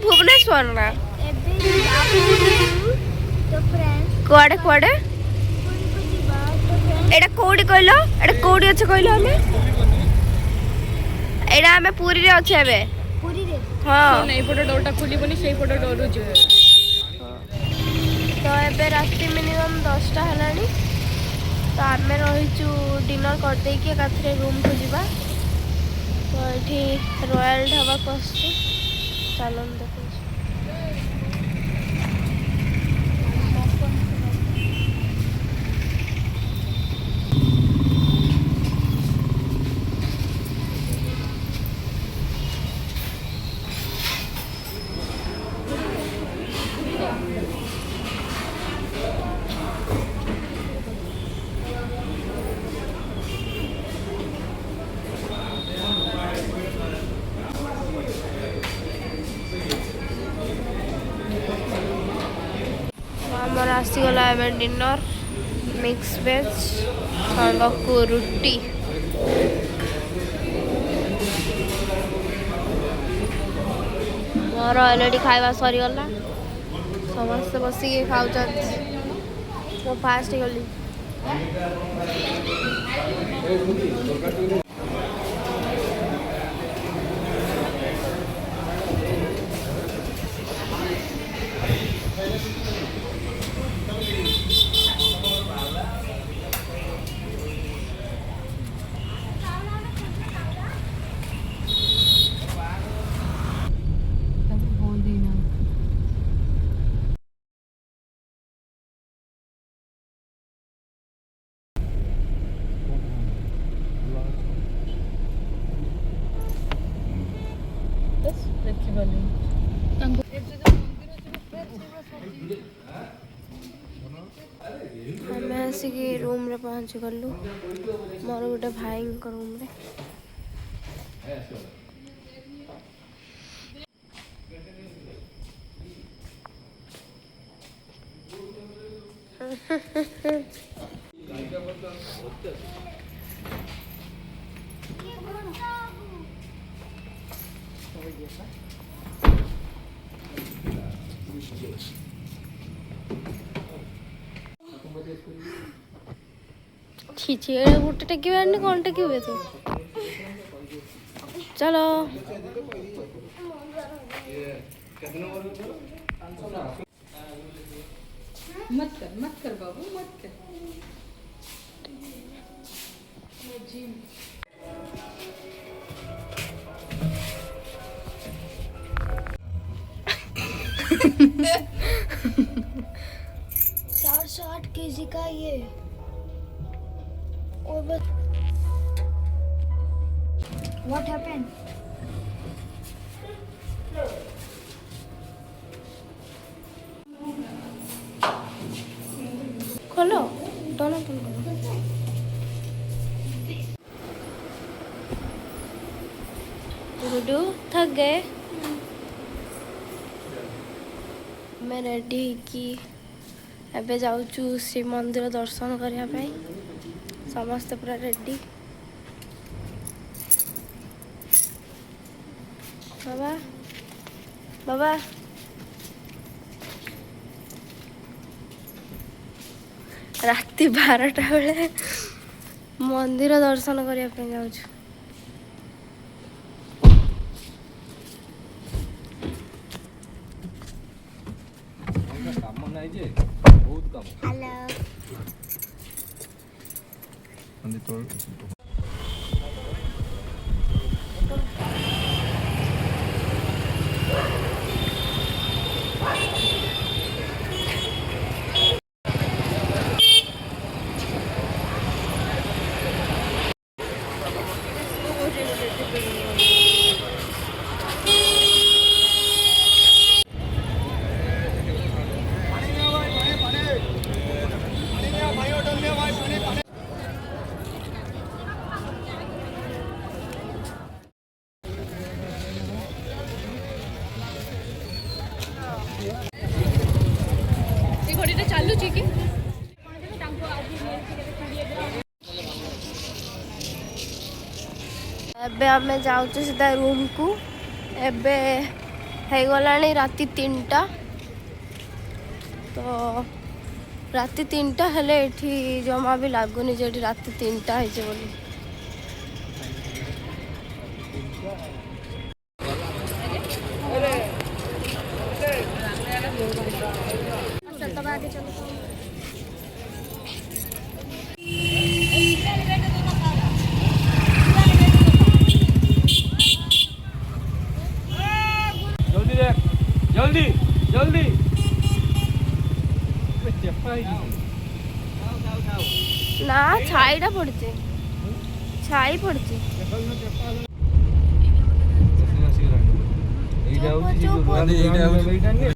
भुवनेश्वर ना कुआडे कुआडे एटा कोडी कहलो एटा कोडी अछि कहलो हमें एटा हमें पूरी रे अछि एबे पूरी रे हां नहीं फोटो डोरटा खुली बनी सेही फोटो डोर रो जिवो तो एबे रात्रि मिनिमम 10टा हलानी तो आमे रहिचु डिनर कर दे के काथरे रूम को जीवा तो एठी रॉयल ढाबा पस्ती चलन देखो आमर आसीगला एवं डिनर मिक्स वेज सांगकु रुटी मोर अलरेडी खाଇବା सरीगला समस्त बसी के खाऊ मो फास्ट गली हमें आसिक रूम रे पहुँच गलु मोर गोटे भाई रूम रे खींचे गोटे टेक कौन टेक तू चलो मत कर बाबू मत कर चार 408 केजी का ये और बस व्हाट हैपेंड खोलो दोनों खोलो गुडू थक गए मैं रेडी की एबे जाऊचु श्री मंदिर दर्शन करने समस्त पूरा रेडी बाबा बाबा राति 12टा बेले मंदिर दर्शन करने जाऊचु हेलो एबे आमे जाऊँ सीधा रूम को एबे ହେଇଗଲାଣି ରାତି 3ଟା। ତ ରାତି 3ଟା ହେଲେ ଏଠି ଜମା ବି ଲାଗୁନି ଯେ ଏଠି ରାତି 3ଟା ହେଇଛି ବୋଲି। जल्दी जल्दी ନା ଛାଇଟା ପଡିଛି, ଛାଇ ପଡିଛି। ଏଇଟା ହଉଛି